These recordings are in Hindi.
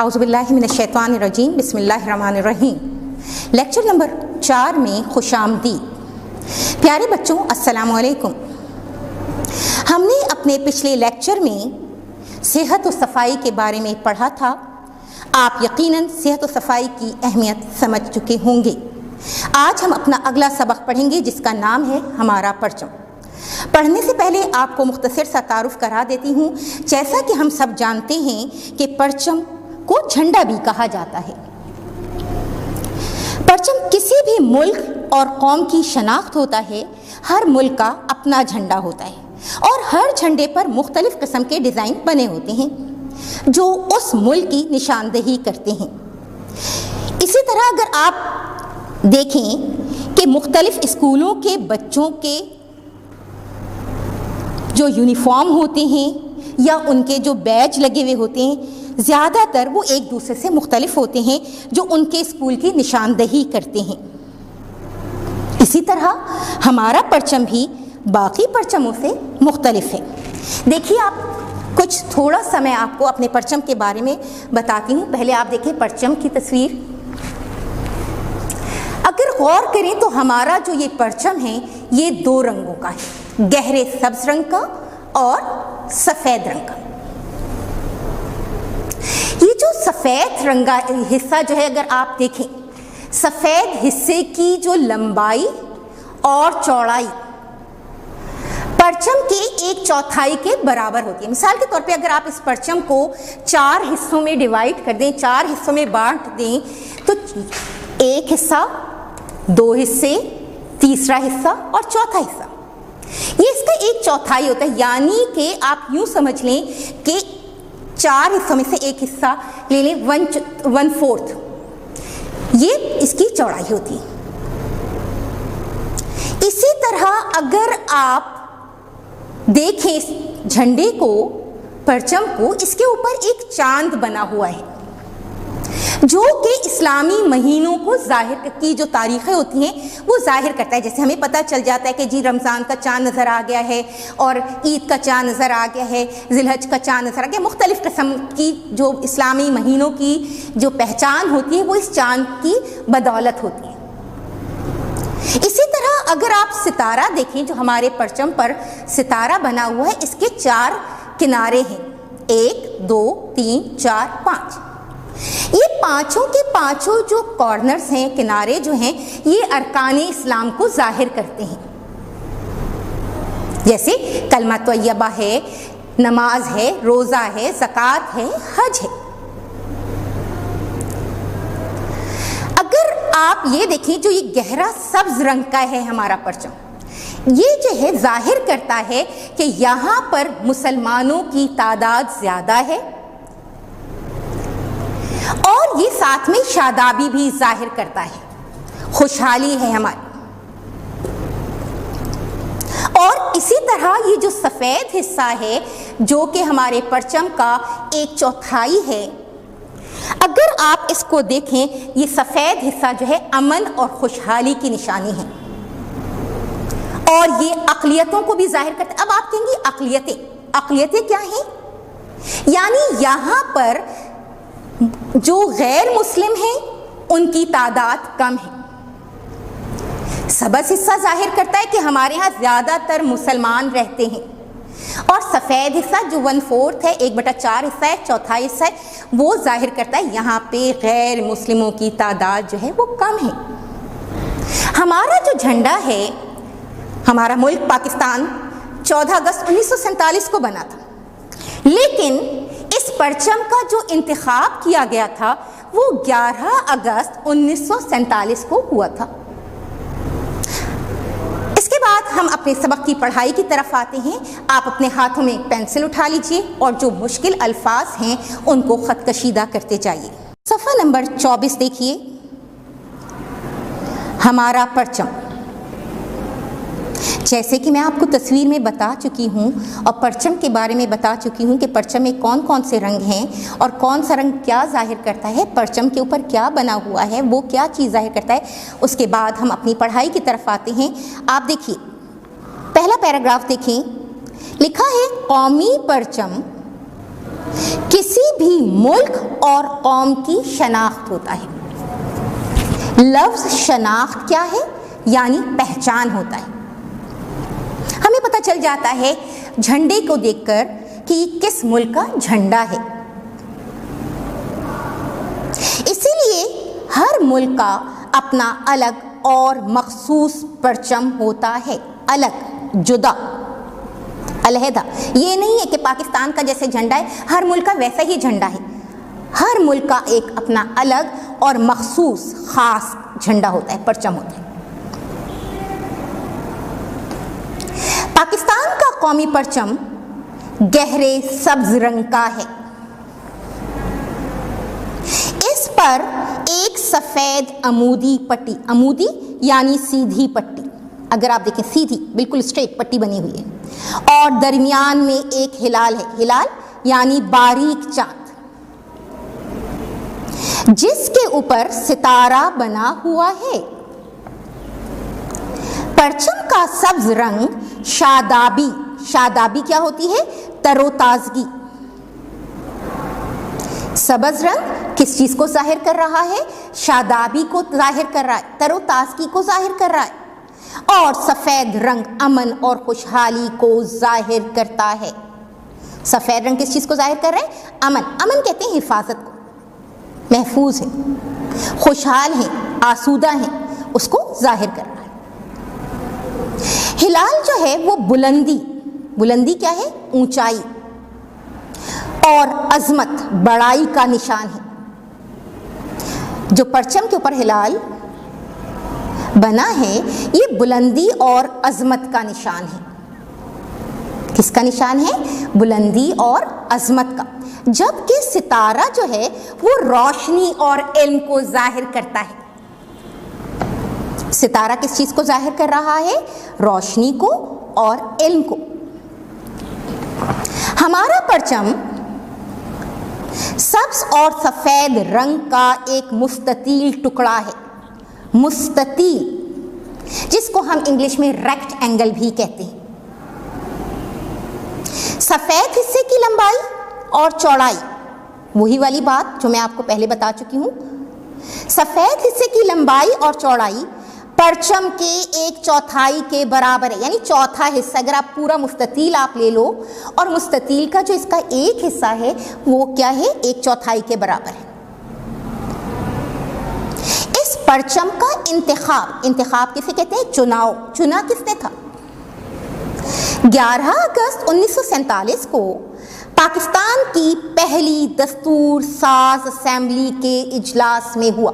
औज़ुबिल्लाहि मिनश्शैतानिर्रजीम बिस्मिल्लाहिर्रहमानिर्रहीम। लेक्चर नंबर 4 में खुशामदीद। प्यारे बच्चों, अस्सलामु अलैकुम। हमने अपने पिछले लेक्चर में सेहत और सफाई के बारे में पढ़ा था। आप यकीनन सेहत और सफाई की अहमियत समझ चुके होंगे। आज हम अपना अगला सबक पढ़ेंगे जिसका नाम है हमारा परचम। पढ़ने से पहले आपको मुख्तसर सा तारुफ करा देती हूँ। जैसा कि हम सब जानते हैं कि परचम को झंडा भी कहा जाता है। परचम किसी भी मुल्क और कौम की शनाख्त होता है। हर मुल्क का अपना झंडा होता है और हर झंडे पर मुख्तलिफ किस्म के डिज़ाइन बने होते हैं जो उस मुल्क की निशानदेही करते हैं। इसी तरह अगर आप देखें कि मुख्तलिफ स्कूलों के बच्चों के जो यूनिफॉर्म होते हैं या उनके जो बैज लगे हुए होते हैं, ज़्यादातर वो एक दूसरे से मुख्तलिफ होते हैं जो उनके स्कूल की निशानदेही करते हैं। इसी तरह हमारा परचम भी बाकी परचमों से मुख्तलिफ है। देखिए, आप कुछ थोड़ा सा मैं आपको अपने परचम के बारे में बताती हूँ। पहले आप देखिए परचम की तस्वीर। अगर गौर करें तो हमारा जो ये परचम है ये 2 रंगों का है, गहरे सब्ज रंग का और सफ़ेद रंग का। ये जो सफ़ेद रंग का हिस्सा जो है, अगर आप देखें, सफ़ेद हिस्से की जो लंबाई और चौड़ाई परचम के 1/4 के बराबर होती है। मिसाल के तौर पे अगर आप इस परचम को 4 हिस्सों में डिवाइड कर दें, 4 हिस्सों में बांट दें, तो 1 हिस्सा, 2 हिस्से, तीसरा हिस्सा और चौथा हिस्सा, ये इसका 1/4 होता है। यानी कि आप यूं समझ लें कि 4 हिस्सों में से 1 हिस्सा ले लें, 1/4, ये इसकी चौड़ाई होती है। इसी तरह अगर आप देखें झंडे को, परचम को, इसके ऊपर एक चांद बना हुआ है जो कि इस्लामी महीनों को जाहिर की जो तारीखें होती हैं वो जाहिर करता है। जैसे हमें पता चल जाता है कि जी रमज़ान का चांद नज़र आ गया है और ईद का चांद नज़र आ गया है, ज़िलहज का चांद नज़र आ गया। मुख्तलिफ़ किस्म की जो इस्लामी महीनों की जो पहचान होती है वो इस चांद की बदौलत होती है। इसी तरह अगर आप सितारा देखें, जो हमारे परचम पर सितारा बना हुआ है, इसके 4 किनारे हैं, 1, 2, 3, 4, 5। ये पांचों के पांचों जो कॉर्नर्स हैं, किनारे जो हैं, ये अरकाने इस्लाम को जाहिर करते हैं। जैसे कलमा तय्यबा है, नमाज है, रोज़ा है, ज़कात है, हज है। अगर आप ये देखें, जो ये गहरा सब्ज रंग का है हमारा परचम, ये जो है जाहिर करता है कि यहाँ पर मुसलमानों की तादाद ज़्यादा है और ये साथ में शादाबी भी जाहिर करता है, खुशहाली है हमारी। और इसी तरह ये जो सफ़ेद हिस्सा है जो कि हमारे परचम का 1/4 है, अगर आप इसको देखें, ये सफ़ेद हिस्सा जो है अमन और खुशहाली की निशानी है और ये अक़लियतों को भी जाहिर करता है। अब आप कहेंगे अक़लियतें क्या हैं? यानी यहाँ पर जो गैर मुस्लिम हैं उनकी तादाद कम है। सबज हिस्सा जाहिर करता है कि हमारे यहाँ ज़्यादातर मुसलमान रहते हैं और सफ़ेद हिस्सा जो 1/4 है, 1/4 हिस्सा है, चौथा हिस्सा है, वो जाहिर करता है यहाँ पे गैर मुस्लिमों की तादाद जो है वो कम है। हमारा जो झंडा है, हमारा मुल्क पाकिस्तान 14 अगस्त 1947 को बना था, लेकिन इस परचम का जो इंतखाब किया गया था वो 11 अगस्त 1947 को हुआ था। इसके बाद हम अपने सबक की पढ़ाई की तरफ आते हैं। आप अपने हाथों में एक पेंसिल उठा लीजिए और जो मुश्किल अल्फाज हैं उनको ख़त कशीदा करते जाइए। सफ़ा नंबर 24 देखिए, हमारा परचम। जैसे कि मैं आपको तस्वीर में बता चुकी हूँ और परचम के बारे में बता चुकी हूँ कि परचम में कौन कौन से रंग हैं और कौन सा रंग क्या जाहिर करता है, परचम के ऊपर क्या बना हुआ है, वो क्या चीज़ जाहिर करता है। उसके बाद हम अपनी पढ़ाई की तरफ आते हैं। आप देखिए, पहला पैराग्राफ देखें, लिखा है कौमी परचम किसी भी मुल्क और कौम की शनाख्त होता है। लफ्ज शनाख्त क्या है? यानी पहचान होता है। हमें पता चल जाता है झंडे को देखकर कि किस मुल्क का झंडा है। इसीलिए हर मुल्क का अपना अलग और मखसूस परचम होता है, अलग, जुदा, अलहदा। ये नहीं है कि पाकिस्तान का जैसे झंडा है हर मुल्क का वैसा ही झंडा है। हर मुल्क का एक अपना अलग और मखसूस खास झंडा होता है, परचम होता है। पाकिस्तान का कौमी परचम गहरे सब्ज रंग का है। इस पर एक सफेद अमूदी पट्टी, अमूदी यानी सीधी पट्टी, अगर आप देखें सीधी बिल्कुल स्ट्रेट पट्टी बनी हुई है, और दरमियान में एक हिलाल है, हिलाल यानी बारीक चांद, जिसके ऊपर सितारा बना हुआ है। परचम का सब्ज रंग शादाबी, शादाबी क्या होती है? तरोताजगी। सब्ज रंग किस चीज को जाहिर कर रहा है? शादाबी को जाहिर कर रहा है, तरोताजगी को जाहिर कर रहा है। और सफेद रंग अमन और खुशहाली को जाहिर करता है। सफेद रंग किस चीज को जाहिर कर रहा है? अमन। अमन कहते हैं हिफाजत को, महफूज है, खुशहाल है, आसूदा है, उसको जाहिर कर रहा है। हिलाल जो है वो बुलंदी, बुलंदी क्या है? ऊंचाई और अजमत, बड़ाई का निशान है। जो परचम के ऊपर हिलाल बना है ये बुलंदी और अजमत का निशान है। किसका निशान है? बुलंदी और अजमत का। जबकि सितारा जो है वो रोशनी और इल्म को जाहिर करता है। सितारा किस चीज को जाहिर कर रहा है? रोशनी को और इल्म को। हमारा परचम सब्ज और सफेद रंग का एक मुस्ततील टुकड़ा है, मुस्ततील, जिसको हम इंग्लिश में रेक्ट एंगल भी कहते हैं। सफेद हिस्से की लंबाई और चौड़ाई, वही वाली बात जो मैं आपको पहले बता चुकी हूं। सफेद हिस्से की लंबाई और चौड़ाई परचम के एक चौथाई के बराबर है, यानी चौथा हिस्सा। अगर आप पूरा मुस्ततील आप ले लो और मुस्ततील का जो इसका एक हिस्सा है वो क्या है? एक चौथाई के बराबर है। इस परचम का इंतखाब, इंतखाब किसे कहते हैं? चुनाव। चुना किसने था? 11 अगस्त 1947 को पाकिस्तान की पहली दस्तूर साज असेंबली के इजलास में हुआ।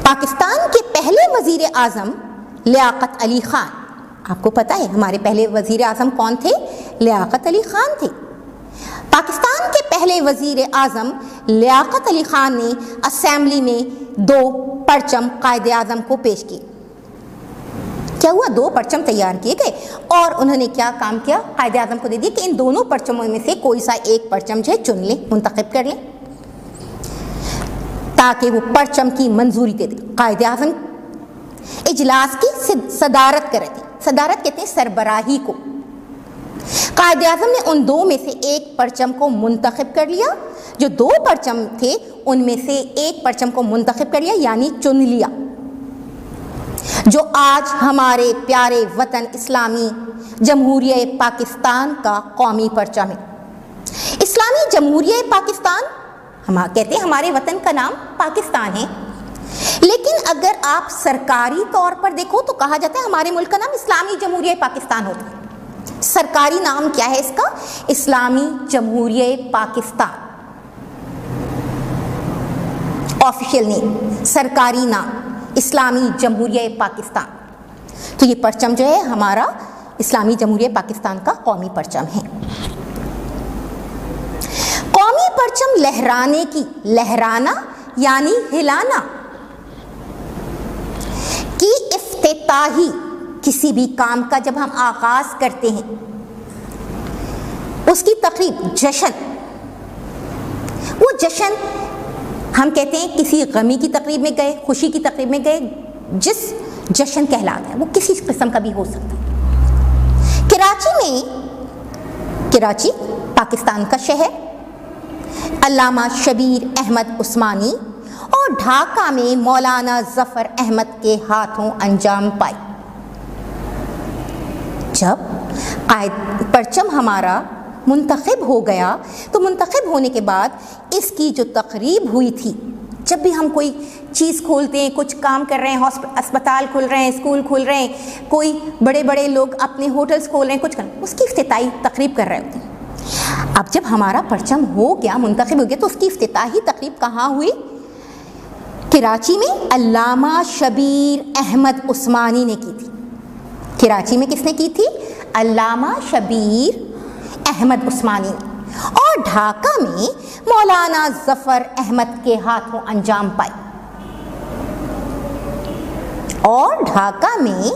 पाकिस्तान के पहले वजीर आजम लियाकत अली खान, आपको पता है हमारे पहले वजीर आजम कौन थे? लियाकत अली खान थे। पाकिस्तान के पहले वजीर आजम लियाकत अली खान ने असेंबली में 2 परचम कायदे आजम को पेश किए। क्या हुआ? 2 परचम तैयार किए गए और उन्होंने क्या काम किया? कायदे आजम को दे दिया कि इन दोनों परचमों में से कोई सा एक परचम जो है चुन लें, मुंतखब कर लें, ताकि वो परचम की मंजूरी दे दे। कायदे आजम इजलास की सदारत कर रहे थे। सदारत कहते हैं सरबराही को। कायदे आजम ने उन 2 में से एक परचम को मुंतखब कर लिया। जो 2 परचम थे उनमें से एक परचम को मुंतखब कर लिया, यानी चुन लिया, जो आज हमारे प्यारे वतन इस्लामी जमहूरिया पाकिस्तान का कौमी परचम है। इस्लामी जमहूरिया पाकिस्तान, हम कहते हैं हमारे वतन का नाम पाकिस्तान है, लेकिन अगर आप सरकारी तौर पर देखो तो कहा जाता है हमारे मुल्क का नाम इस्लामी जमहूरिया पाकिस्तान होता है। सरकारी नाम क्या है इसका? इस्लामी जमहूरिया पाकिस्तान, ऑफिशियल नेम, सरकारी नाम इस्लामी जमहूरिया पाकिस्तान। तो ये परचम जो है हमारा इस्लामी जमहूरिया पाकिस्तान का कौमी परचम है। कौमी परचम लहराने की, लहराना यानी हिलाना की इफ्तिताही, किसी भी काम का जब हम आगाज करते हैं उसकी तकरीब, जश्न, वो जश्न हम कहते हैं किसी गमी की तकरीब में गए, खुशी की तकरीब में गए, जिस जश्न कहलाता है वो किसी किस्म का भी हो सकता है। कराची पाकिस्तान का शहर, अल्लामा शबीर अहमद उस्मानी और ढाका में मौलाना जफर अहमद के हाथों अंजाम पाई। जब परचम हमारा मुंतखब हो गया तो मुंतखब होने के बाद इसकी जो तकरीब हुई थी, जब भी हम कोई चीज़ खोलते हैं, कुछ काम कर रहे हैं, अस्पताल खुल रहे हैं, स्कूल खुल रहे हैं, कोई बड़े बड़े लोग अपने होटल्स खोल रहे हैं, कुछ कर, उसकी इफ्तिताही तकरीब कर रहे होते हैं। अब जब हमारा परचम हो गया, मुंतखब हो गया, तो उसकी इफ्तिताही तकरीब कहाँ हुई? कराची में अल्लामा शबीर अहमद उस्मानी ने की थी। कराची में किसने की थी? अल्लामा शबीर अहमद उस्मानी ने। और ढाका में मौलाना जफर अहमद के हाथों अंजाम पाई। और ढाका में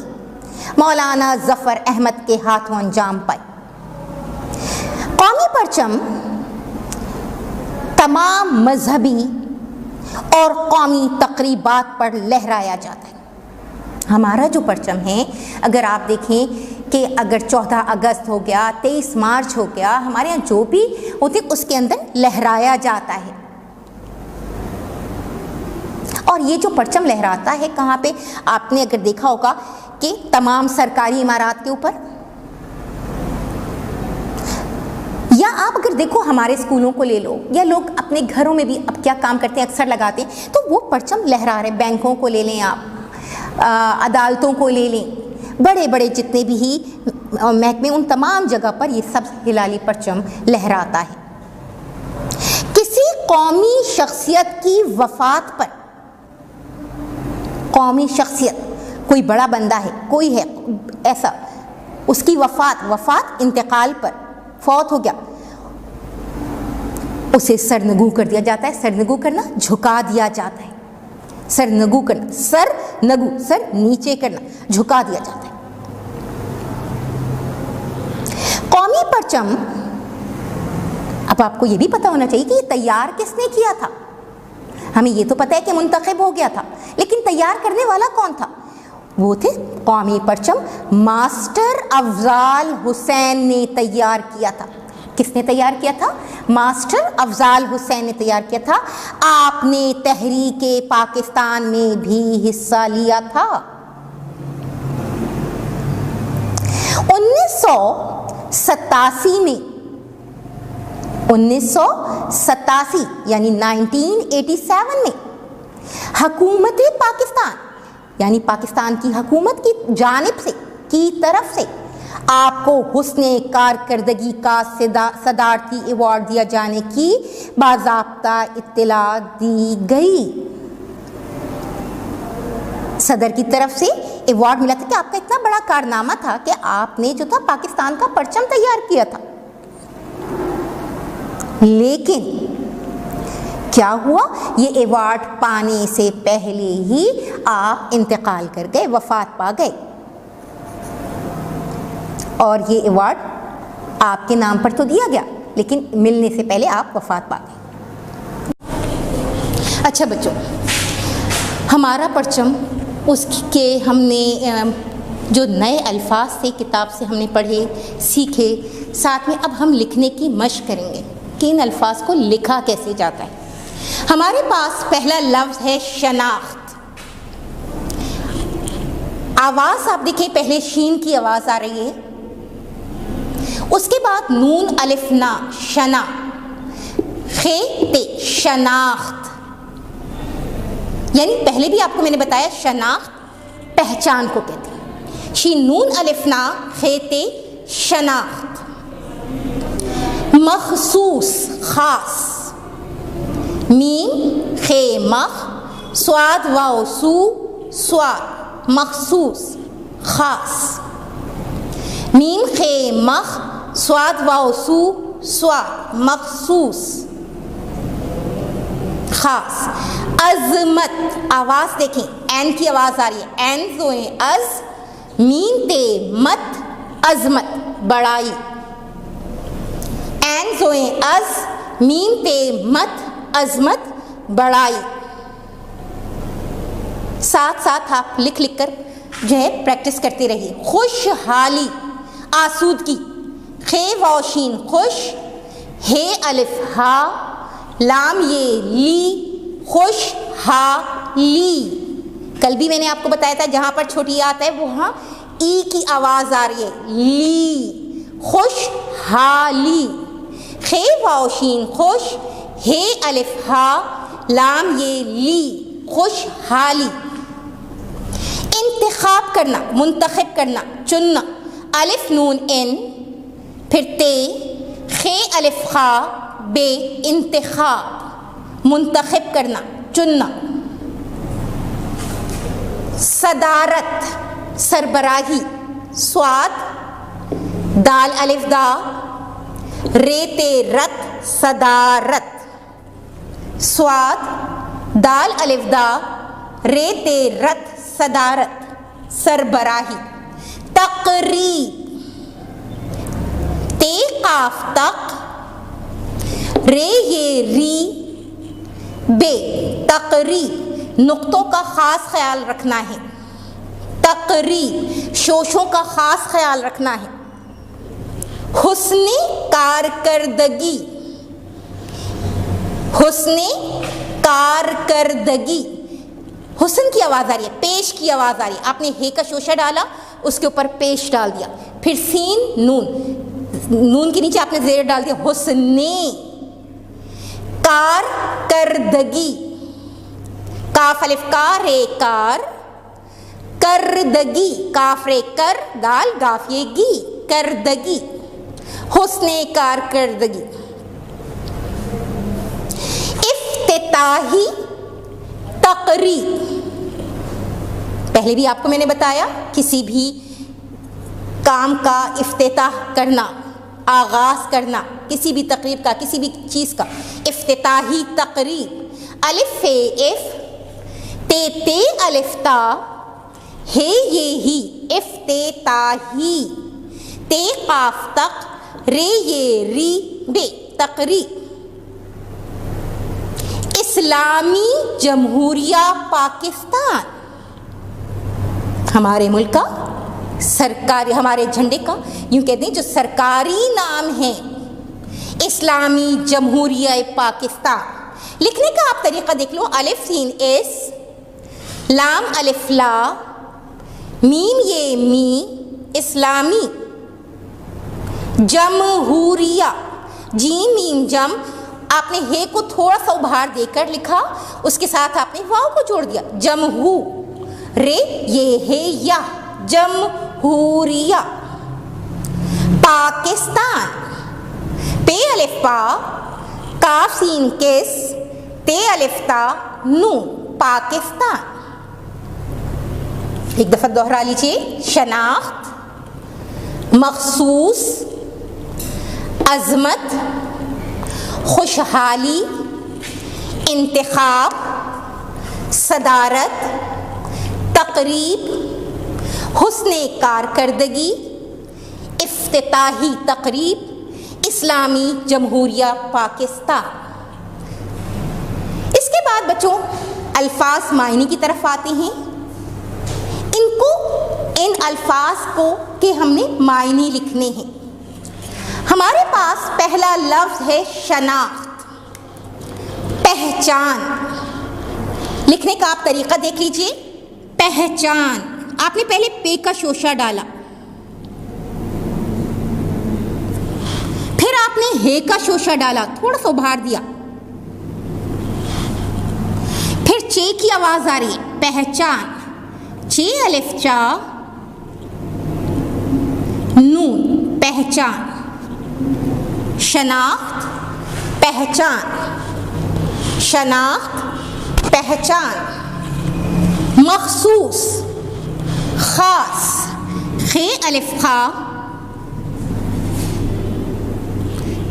मौलाना जफर अहमद के हाथों अंजाम पाई। कौमी परचम तमाम मजहबी और कौमी तकरीबात पर लहराया जाता है। हमारा जो परचम है, अगर आप देखें कि अगर 14 अगस्त हो गया, 23 मार्च हो गया, हमारे यहाँ जो भी होते उसके अंदर लहराया जाता है। और ये जो परचम लहराता है कहाँ पे? आपने अगर देखा होगा कि तमाम सरकारी इमारत के ऊपर, या आप अगर देखो हमारे स्कूलों को ले लो, या लोग अपने घरों में भी अब क्या काम करते हैं, अक्सर लगाते हैं, तो वो परचम लहरा रहे। बैंकों को ले लें आप, अदालतों को ले लें, बड़े बड़े जितने भी ही महकमे, उन तमाम जगह पर ये सब हिलाली परचम लहराता है। किसी कौमी शख्सियत की वफात पर, कौमी शख्सियत, कोई बड़ा बंदा है, कोई है ऐसा, उसकी वफात इंतकाल पर, फौत हो गया, उसे सरनगू कर दिया जाता है। सरनगू करना, झुका दिया जाता है। सरनगू करना, सर नीचे करना, झुका दिया जाता है। कौमी परचम, अब आपको ये भी पता होना चाहिए कि ये तैयार किसने किया था। हमें ये तो पता है कि मुंतखब हो गया था, लेकिन तैयार करने वाला कौन था? वो थे कौमी परचम मास्टर अफजाल हुसैन ने तैयार किया था। किसने तैयार किया था? मास्टर अफजाल हुसैन ने तैयार किया था। आपने तहरीके पाकिस्तान में भी हिस्सा लिया था। 1987 में, 1987 यानी 1987 में हुकूमत पाकिस्तान यानी पाकिस्तान की हुकूमत की जानिब से, की तरफ से आपको हुस्ने कारकर्दगी का सदारती अवार्ड दिया जाने की बाज़ाब्ता इत्तला दी गई। सदर की तरफ से अवार्ड मिला था कि आपका इतना बड़ा कारनामा था कि आपने जो था पाकिस्तान का परचम तैयार किया था। लेकिन क्या हुआ? ये अवार्ड पाने से पहले ही आप इंतकाल कर गए, वफात पा गए, और ये अवार्ड आपके नाम पर तो दिया गया, लेकिन मिलने से पहले आप वफात पा गए। अच्छा बच्चों, हमारा परचम, उसके हमने जो नए अल्फाज से किताब से हमने पढ़े, सीखे, साथ में अब हम लिखने की मशक करेंगे कि इन अल्फाज को लिखा कैसे जाता है। हमारे पास पहला लफ्ज़ है शनाख्त। आवाज़ आप देखें, पहले शीन की आवाज़ आ रही है, उसके बाद नून अलिफ ना, शना, खे ते, शनाख्त। यानी पहले भी आपको मैंने बताया शनाख्त पहचान को कहते हैं। शीन नून अलिफ ना, खे ते, शनाख्त। मखसूस, खास, मीम खे मख, स्वाद वाओ सू, स्वाद, मखसूस, खास। मीम खे मख, स्वाद वाओ सू, स्वाद, मखसूस, खास। अजमत, आवाज़ देखें, एन की आवाज़ आ रही है, एन जो है अज, मीम ते मत, अजमत, बड़ाई। एन जो है अज, मीम ते मत, अजमत, बड़ाई। साथ साथ आप लिख लिख कर जो है प्रैक्टिस करते रहिए। खुशहाली, आसूदगी, खे वाशीन खुश, हे अलिफ हा, लाम ये ली, खुश हा ली। कल भी मैंने आपको बताया था जहां पर छोटी आता है वहां ई की आवाज आ रही है, ली, खुश हा ली। खे वाशीन खुश, हे अलिफ हा, लाम ये ली, खुश हा ली। इंतखाब करना, मुंतखब करना, चुनना, अलिफ नून इन, फिर ते, खे अलिफ खा, बे, इंतखाब, मुंतखब करना, चुनना। सदारत, सरबराही, स्वाद, दाल अलिफ दा, रे ते रत, सदारत, स्वाद, दाल अलिफ दा, रे ते रत, सदारत, सरबराही। तकरीब, ते काफ तक, रे ये री, बे, तकरीब, नुक्तों का खास ख्याल रखना है। तकरीब, शोशों का खास ख्याल रखना है। हुस्ने कारकर्दगी, हुस्ने कारकर्दगी, हुस्न की आवाज आ रही है, पेश की आवाज आ रही है। आपने हे का शोशा डाला, उसके ऊपर पेश डाल दिया, फिर सीन नून, नून के नीचे आपने जेर डाल दिया, हुस्ने कारकर्दगी, काफ अलिफ का, रे कार, करदगी, काफ रे कर, दाल गाफ ये गी, करदगी, हुस्ने कारकर्दगी। इफ्तिताही तकरीब, पहले भी आपको मैंने बताया किसी भी काम का इफ्तिताह करना, आगाज करना, किसी भी तकरीब का, किसी भी चीज का, इफ्तिताही तकरीब। अलिफ फे इफ, ते ते अलिफ ता, हे ये ही, इफ्तिताही, ते काफ तक, रे ये री, बे, तकरीब। इस्लामी जमहूरिया पाकिस्तान, हमारे मुल्क का सरकारी, हमारे झंडे का यूं कहते हैं जो सरकारी नाम है, इस्लामी जमहूरिया पाकिस्तान। लिखने का आप तरीका देख लो, अलिफ सीन एस, लाम अलिफ ला, मीम ये मी, इस्लामी, जमहूरिया, जीम मीम जम, आपने हे को थोड़ा सा उभार देकर लिखा, उसके साथ आपने वाव को जोड़ दिया, जमहू, रे ये है या, जमहूरिया पाकिस्तान। पे अलिफ पा, काफ सीन किस, ते अलिफ ता, नू, पाकिस्तान। एक दफा दोहरा लीजिए, शनाख्त, मखसूस, अजमत, खुशहाली, इंतखाब, सदारत, तकरीब, हुस्ने कारकर्दगी, इफ्तिताही तकरीब, इस्लामी जमहूरिया पाकिस्तान। इसके बाद बच्चों अल्फाज मायने की तरफ आते हैं। इनको, इन अल्फाज को के हमने मायने लिखने हैं। हमारे पास पहला लफ्ज है शनाख्त, पहचान। लिखने का आप तरीका देख लीजिए, पहचान, आपने पहले पे का शोशा डाला, फिर आपने हे का शोशा डाला, थोड़ा सा उभार दिया, फिर चे की आवाज आ रही है, पहचान, चे अलिफ चा, नून, पहचान, शनाख्त, पहचान, शनाख्त, पहचान, मखसूस, खास, खे अलिफ खा,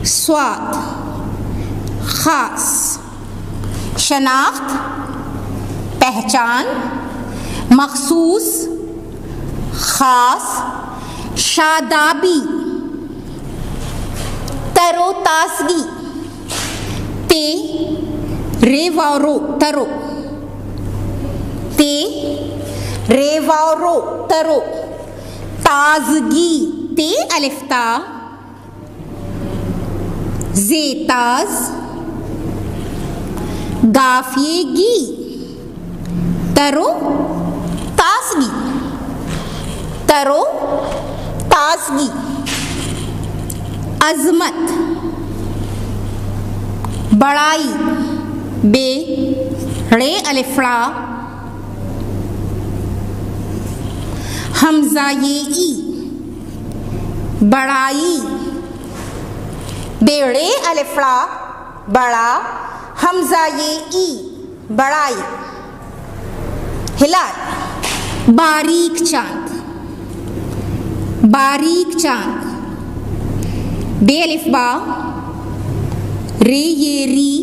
स्वाद, खास, शनाख्त, पहचान, मखसूस, खास, शादाबी, तरोताजगी, ते, रेवारो, तरो, ते, रेवारो, तरो, ताजगी, ते अलिफ्ता जेताज गाफिए गी तरो ताजगी तरो ताजगी अजमत बड़ाई बे रे अलिफ्ला हमजा ये ई बड़ाई बेड़े अलिफ्ला बड़ा हमजा ये ई बड़ाई हिलाल बारीक चांद बारीक चांद बे अलिफ्बा रे ये री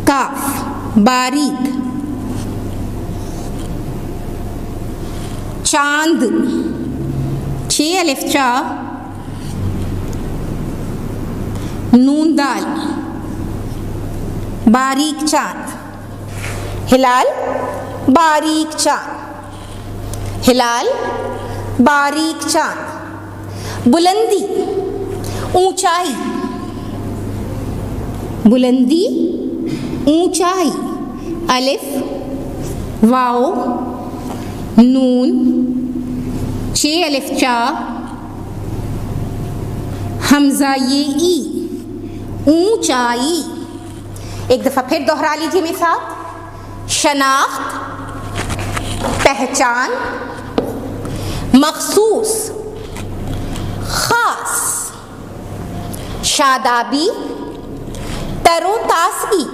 काफ बारीक चांद छे अलिफ चा नून दाल बारीक चांद हिलाल बारीक चांद हिलाल बारीक चांद बुलंदी ऊंचाई बुलंदी ऊंचाई अलिफ वाओ नून छे अलिफ चा हमजा ये ई ऊंचाई। एक दफा फिर दोहरा लीजिए मेरे साथ। शनाख्त पहचान मखसूस खास शादाबी तरोताजगी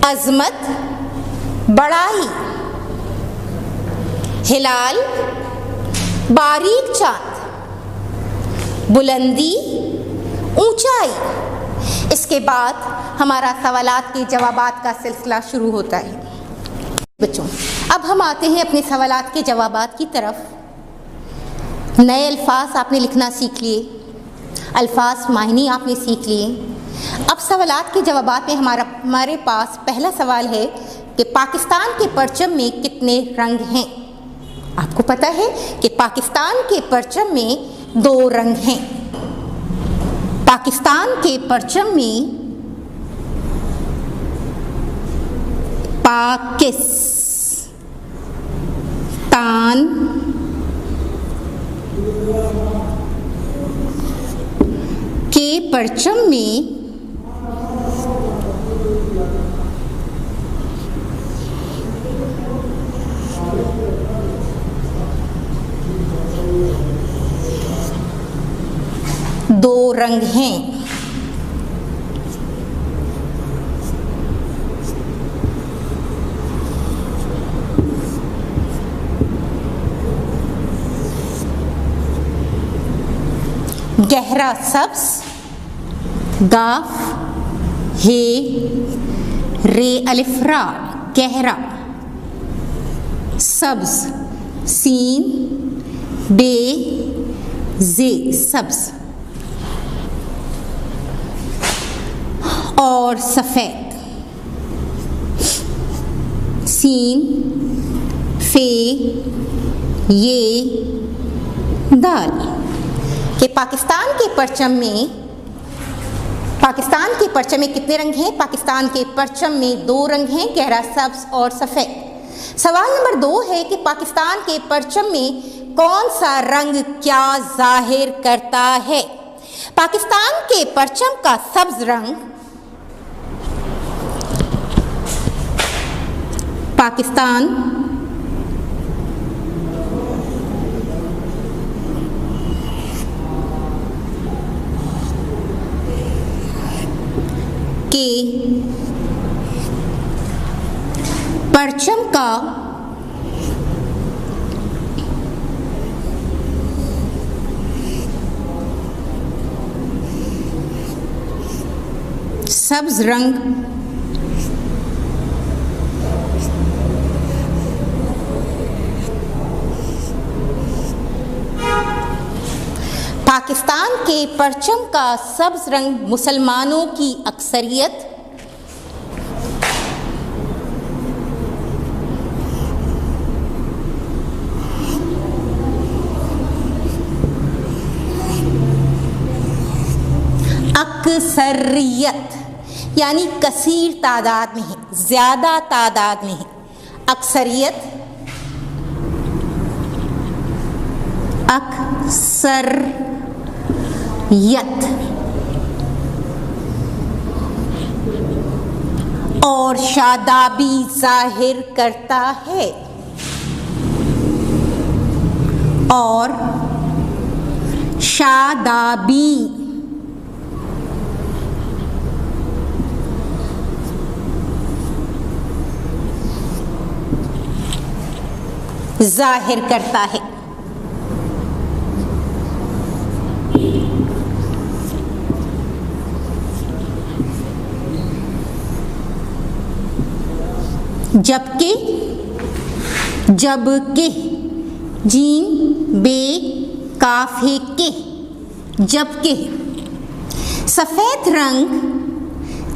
अजमत बड़ाई हिलाल बारीक चांद बुलंदी ऊंचाई। इसके बाद हमारा सवालात के जवाबात का सिलसिला शुरू होता है। बच्चों अब हम आते हैं अपने सवालात के जवाबात की तरफ। नए अल्फाज आपने लिखना सीख लिए, अल्फाज मायने आपने सीख लिए। अब सवालात के जवाबात में हमारे पास पहला सवाल है कि पाकिस्तान के परचम में कितने रंग हैं। आपको पता है कि पाकिस्तान के परचम में 2 रंग हैं। पाकिस्तान के परचम में पाकिस्तान के परचम में दो रंग हैं। गहरा सब्ज गाफ हे रे अलिफ्रा गहरा सब्ज सीन बे जे सब्ज और सफ़ेद सीन फे ये दाल। कि पाकिस्तान के परचम में कितने रंग हैं? पाकिस्तान के परचम में 2 रंग हैं, गहरा सब्ज और सफ़ेद। सवाल नंबर 2 है कि पाकिस्तान के परचम में कौन सा रंग क्या जाहिर करता है? पाकिस्तान के परचम का सब्ज रंग पाकिस्तान के परचम का सब्ज रंग पाकिस्तान के परचम का सब्ज रंग मुसलमानों की अक्सरियत अक्सरियत यानी कसीर तादाद में है, ज्यादा तादाद में है। अक्सरियत, अक्सरियत। और शादाबी जाहिर करता है, और शादाबी जाहिर करता है। जबकि, जबकि, जीम बे काफे के, जबकि। सफेद रंग,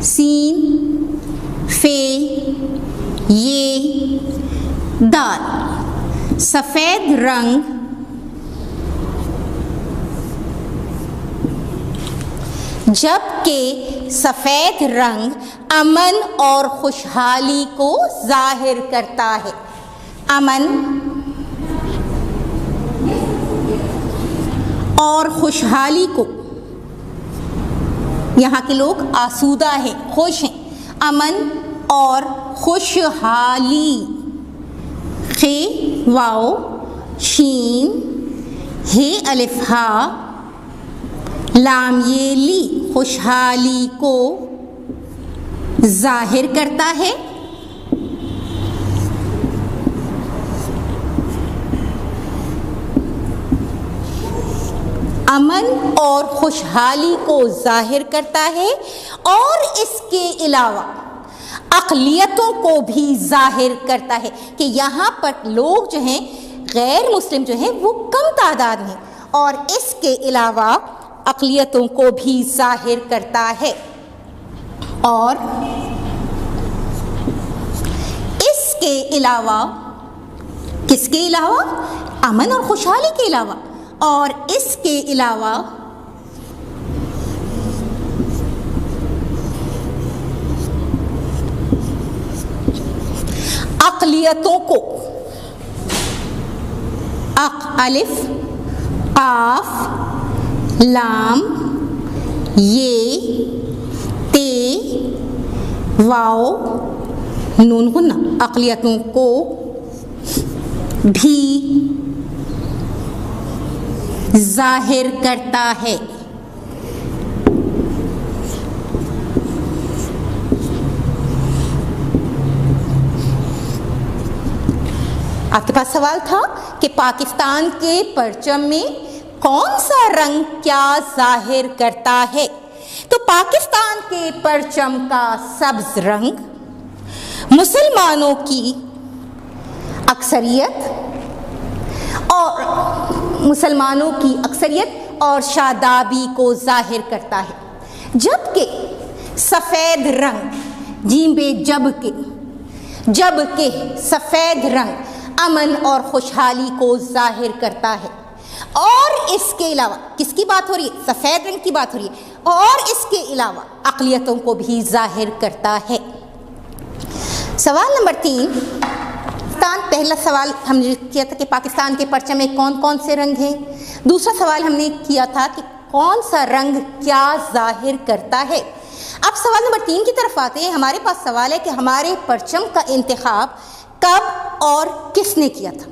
सीन फे ये दाल। सफेद रंग जबकि सफेद रंग अमन और खुशहाली को जाहिर करता है। अमन और खुशहाली को, यहाँ के लोग आसूदा हैं, खुश हैं। अमन और खुशहाली, खे वाओ शीन हे अलिफ हा लाम ये ली, खुशहाली को जाहिर करता है। अमन और खुशहाली को जाहिर करता है और इसके अलावा अक़लियतों को भी जाहिर करता है कि यहाँ पर लोग जो हैं गैर मुस्लिम जो हैं वो कम तादाद में, और इसके अलावा अक़लियतों को भी जाहिर करता है। और इसके अलावा, किसके अलावा? अमन और खुशहाली के अलावा, और इसके अलावा अक़लियतों को, अक अलिफ काफ लाम ये ते वाओ नून गुन्ना, अक़लियतों को भी जाहिर करता है। आपके पास सवाल था कि पाकिस्तान के परचम में कौन सा रंग क्या जाहिर करता है? तो पाकिस्तान के परचम का सब्ज रंग मुसलमानों की अक्सरियत और शादाबी को जाहिर करता है, जबकि सफ़ेद रंग जीबे जबकि सफ़ेद रंग अमन और खुशहाली को जाहिर करता है। और इसके अलावा किसकी बात हो रही है? सफ़ेद रंग की बात हो रही है। और इसके अलावा अक़लियतों को भी जाहिर करता है। सवाल नंबर 3, पहला सवाल हमने किया था कि पाकिस्तान के परचम में कौन कौन से रंग हैं। दूसरा सवाल हमने किया था कि कौन सा रंग क्या जाहिर करता है। अब सवाल नंबर 3 की तरफ आते हैं। हमारे पास सवाल है कि हमारे परचम का इंतखाब कब और किसने किया था।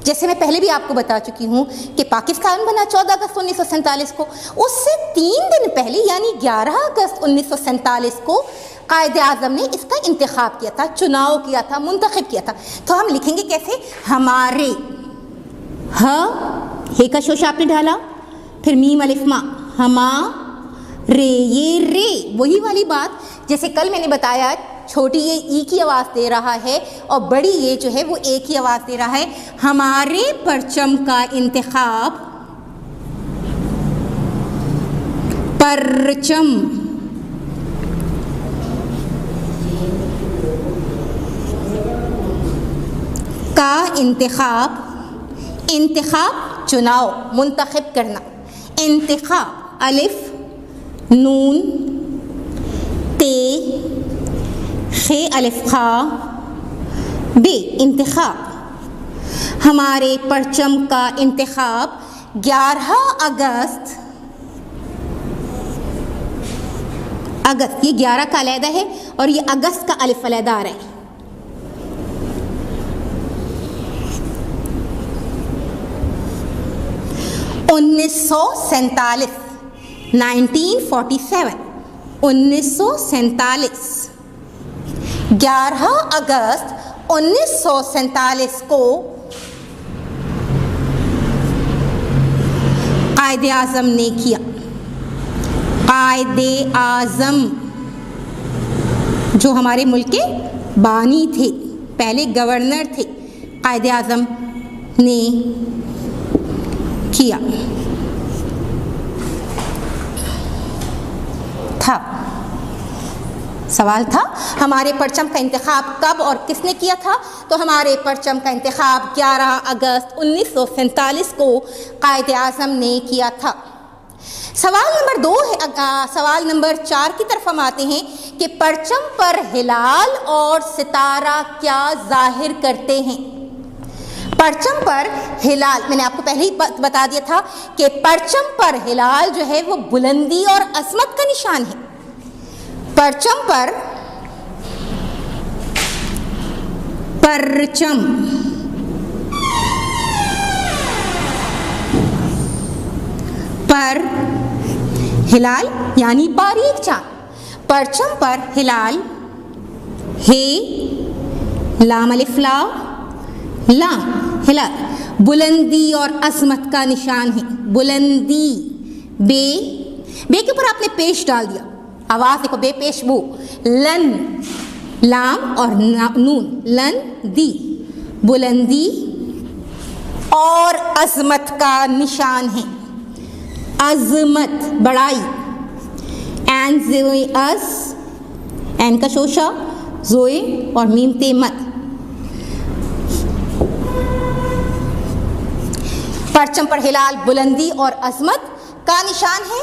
जैसे मैं पहले भी आपको बता चुकी हूँ कि पाकिस्तान बना 14 अगस्त 1947 को। उससे 3 दिन पहले यानी 11 अगस्त 1947 को कायदे आज़म ने इसका इंतखाब किया था, चुनाव किया था, मुंतखब किया था। तो हम लिखेंगे कैसे? हमारे, हे का शोश आपने डाला, फिर मीम अलिफ मा, हमारे, ये रे वही वाली बात जैसे कल मैंने बताया, छोटी ये ई की आवाज़ दे रहा है और बड़ी ये जो है वो ए की आवाज़ दे रहा है। हमारे परचम का इंतखाब, परचम का इंतखाब, चुनाव, मुंतखब करना, इंतखाब अलिफ नून ते खे अलिफ खा बे इंतखाब। हमारे परचम का इंतखाब 11 अगस्त, ये 11 का अलहदा है और ये अगस्त का अलिफ अलहदा आ रहा है। $1947 11 अगस्त 1947 को कायदे आज़म ने किया। कायदे आज़म जो हमारे मुल्क के बानी थे, पहले गवर्नर थे, कायदे आज़म ने किया था। सवाल था हमारे परचम का इंतखाब कब और किसने किया था? तो हमारे परचम का इंतखाब 11 अगस्त 1947 को कायदे आज़म ने किया था। सवाल नंबर 2 है। सवाल नंबर 4 की तरफ हम आते हैं कि परचम पर हिलाल और सितारा क्या जाहिर करते हैं। परचम पर हिलाल, मैंने आपको पहले ही बता दिया था कि परचम पर हिलाल जो है वो बुलंदी और अजमत का निशान है। परचम पर हिलाल यानी बारीक चांद। परचम पर हिलाल हे लाम अलिफ लाम लाम हिलाल बुलंदी और अजमत का निशान है। बुलंदी बे के ऊपर आपने पेश डाल दिया, आवाज देखो, बे पेश बू, लन लाम और नून, लन दी, बुलंदी और अजमत का निशान है। अजमत बड़ाई, एन ज़ोए अस, एन का शोशा, ज़ोए और मीम ते मत। परचम पर हिलाल बुलंदी और अजमत का निशान है।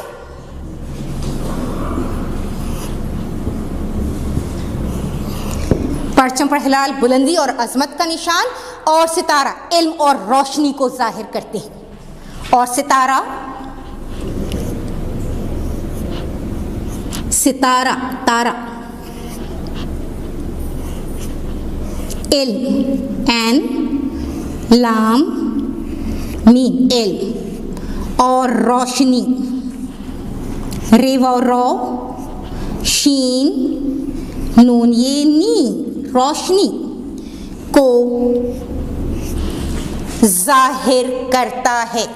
परचम पर हिलाल बुलंदी और अजमत का निशान और सितारा इल्म और रोशनी को जाहिर करते हैं। और सितारा तारा इल्म, एन लाम मीम इल्म और रोशनी, रे व रो शीन नून ये नी, रोशनी को जाहिर करता है।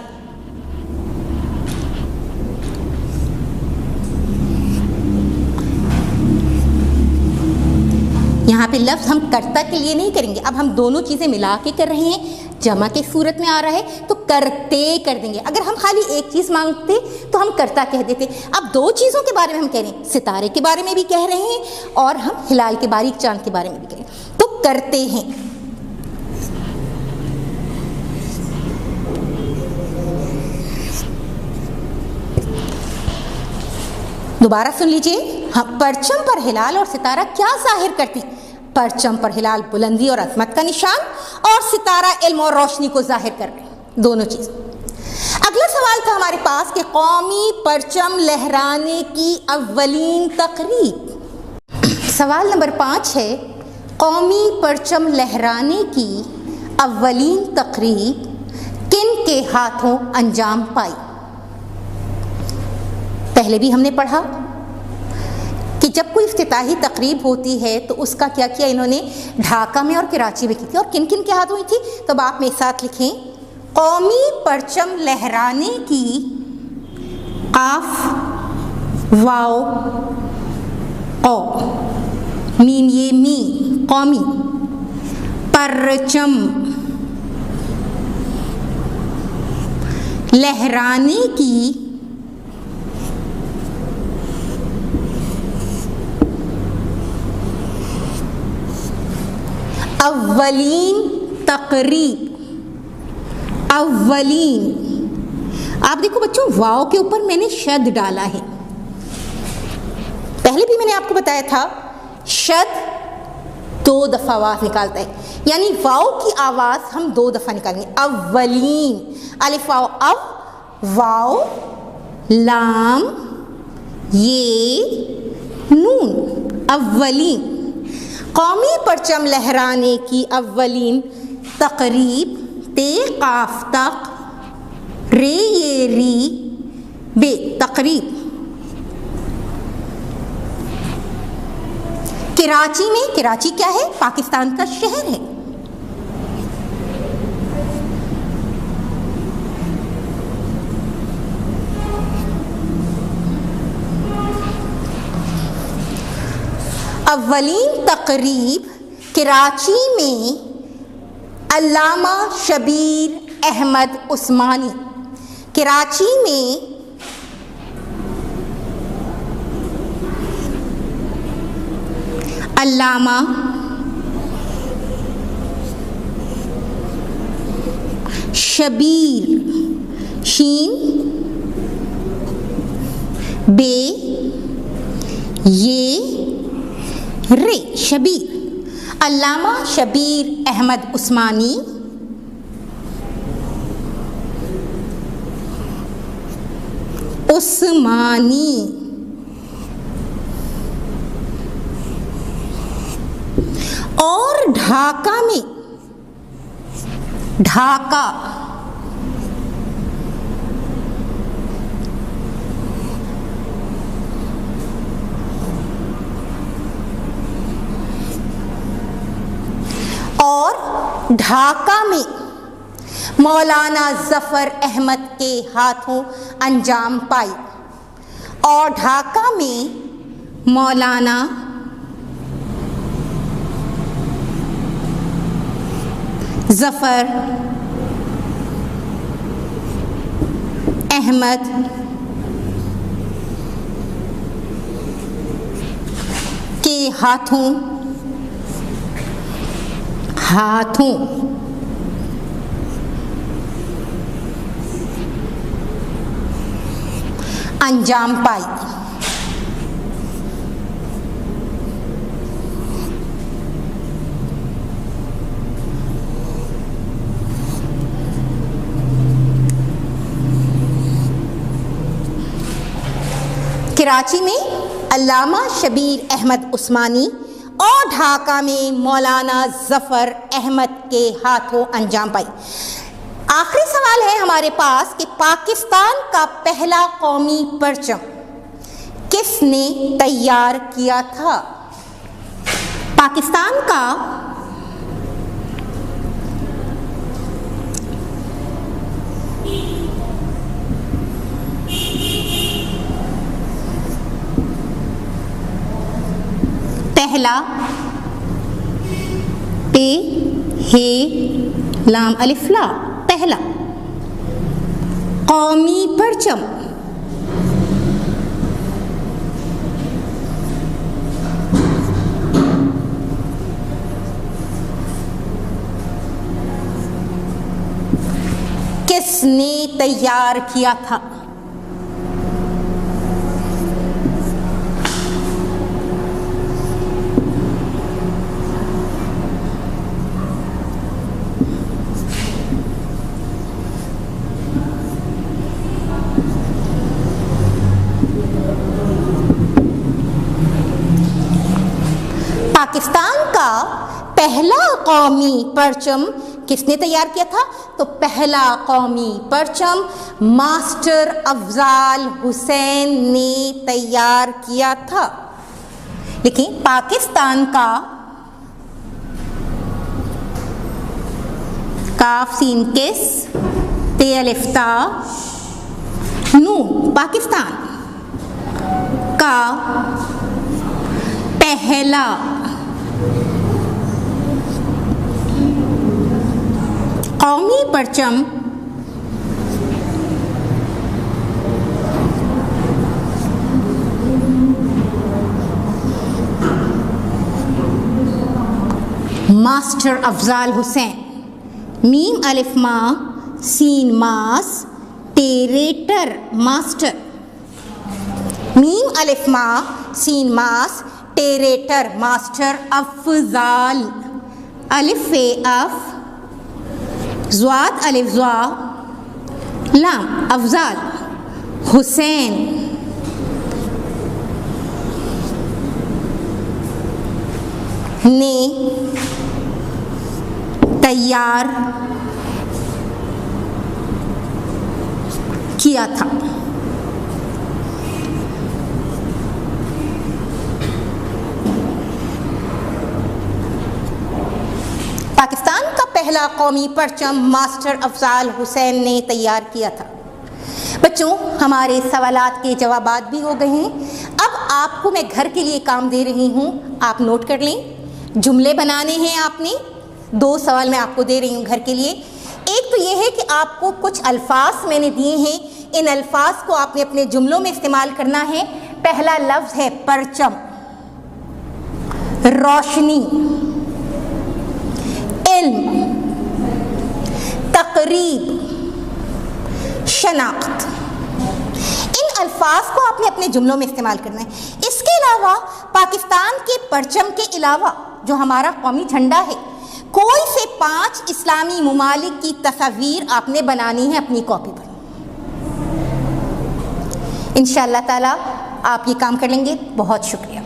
यहाँ पे लफ्ज़ हम कर्ता के लिए नहीं करेंगे, अब हम दोनों चीज़ें मिला के कर रहे हैं, जमा के सूरत में आ रहा है तो करते कर देंगे। अगर हम खाली एक चीज़ मांगते तो हम कर्ता कह देते। अब दो चीज़ों के बारे में हम कह रहे हैं, सितारे के बारे में भी कह रहे हैं और हम हिलाल के बारीक चांद के बारे में भी कह रहे हैं, तो करते हैं। दोबारा सुन लीजिए, हम परचम पर हिलाल और सितारा क्या जाहिर करती? परचम पर हिलाल बुलंदी और अजमत का निशान और सितारा इल्म और रोशनी को जाहिर कर रहे हैं, दोनों चीज। अगला सवाल था हमारे पास कि कौमी परचम लहराने की अव्वलीन तकरीब। सवाल नंबर 5 है, कौमी परचम लहराने की अव्वलीन तकरीब किन के हाथों अंजाम पाई? पहले भी हमने पढ़ा कि जब कोई इफ्तिताही तकरीब होती है तो उसका क्या किया इन्होंने, ढाका में और कराची में की थी। और किन किन के हाथ हुई थी? तब आप मेरे साथ लिखें, कौमी परचम लहराने की काफ वाओ ओ मीम ये मी, कौमी परचम लहराने की अव्वलीन तकरीब। अव्वलीन, आप देखो बच्चों, वाव के ऊपर मैंने शद डाला है, पहले भी मैंने आपको बताया था, शद 2 दफ़ा आवाज़ निकालता है, यानी वाव की आवाज़ हम 2 दफ़ा निकालेंगे। अव्वलीन, अलिफ वाव अव, वाव लाम ये नून, अव्वलीन। कौमी परचम लहराने की अव्वलीन तकरीब, ते काफ तक रे ये री बे, तकरीब। कराची में, कराची क्या है? पाकिस्तान का शहर है। अव्वलीन तकरीब कराची में अल्लामा शबीर अहमद उस्मानी, कराची में अल्लामा शबीर, शीन बे ये रे, शबीर, अल्लामा शबीर अहमद उस्मानी उस्मानी। और ढाका में, ढाका और ढाका में मौलाना ज़फ़र अहमद के हाथों अंजाम पाई। और ढाका में मौलाना ज़फ़र अहमद के हाथों अंजाम पाई। कराची में अल्लामा शबीर अहमद उस्मानी और ढाका में मौलाना ज़फ़र अहमद के हाथों अंजाम पाई। आखिरी सवाल है हमारे पास कि पाकिस्तान का पहला कौमी परचम किसने तैयार किया था? पाकिस्तान का पहला, पे हे लाम अलिफ ला, पहला कौमी परचम किसने तैयार किया था? पाकिस्तान का पहला कौमी परचम किसने तैयार किया था? तो पहला कौमी परचम मास्टर अफजाल हुसैन ने तैयार किया था। लेकिन पाकिस्तान का काफ सीन किस ते अलिफ ता नून, पाकिस्तान का पहला कौमी परचम मास्टर अफजाल हुसैन, मीम अलिफ मा सीन मास टेरेटर मास्टर, मीम अलिफ मा सीन मास, टेरेटर मास्टर, अफजाल अलिफ फे अफ, ज़्वाद अलिफ ज़्वा, लाम अफजाल, हुसैन, ने तैयार किया था। पाकिस्तान का पहला कौमी परचम मास्टर अफजाल हुसैन ने तैयार किया था। बच्चों, हमारे सवालात के जवाबात भी हो गए हैं। अब आपको मैं घर के लिए काम दे रही हूँ, आप नोट कर लें। जुमले बनाने हैं आपने। 2 सवाल मैं आपको दे रही हूँ घर के लिए। एक तो ये है कि आपको कुछ अल्फाज मैंने दिए हैं, इन अल्फाज को आपने अपने जुमलों में इस्तेमाल करना है। पहला लफ्ज है परचम, रोशनी, इल्म, तकरीब, शनाख्त। इन अल्फाज को आपने अपने जुमलों में इस्तेमाल करना है। इसके अलावा पाकिस्तान के परचम के अलावा जो हमारा कौमी झंडा है, कोई से 5 इस्लामी मुमालिक की तस्वीर आपने बनानी है अपनी कॉपी पर। इंशाअल्लाह ताला आप ये काम कर लेंगे। बहुत शुक्रिया।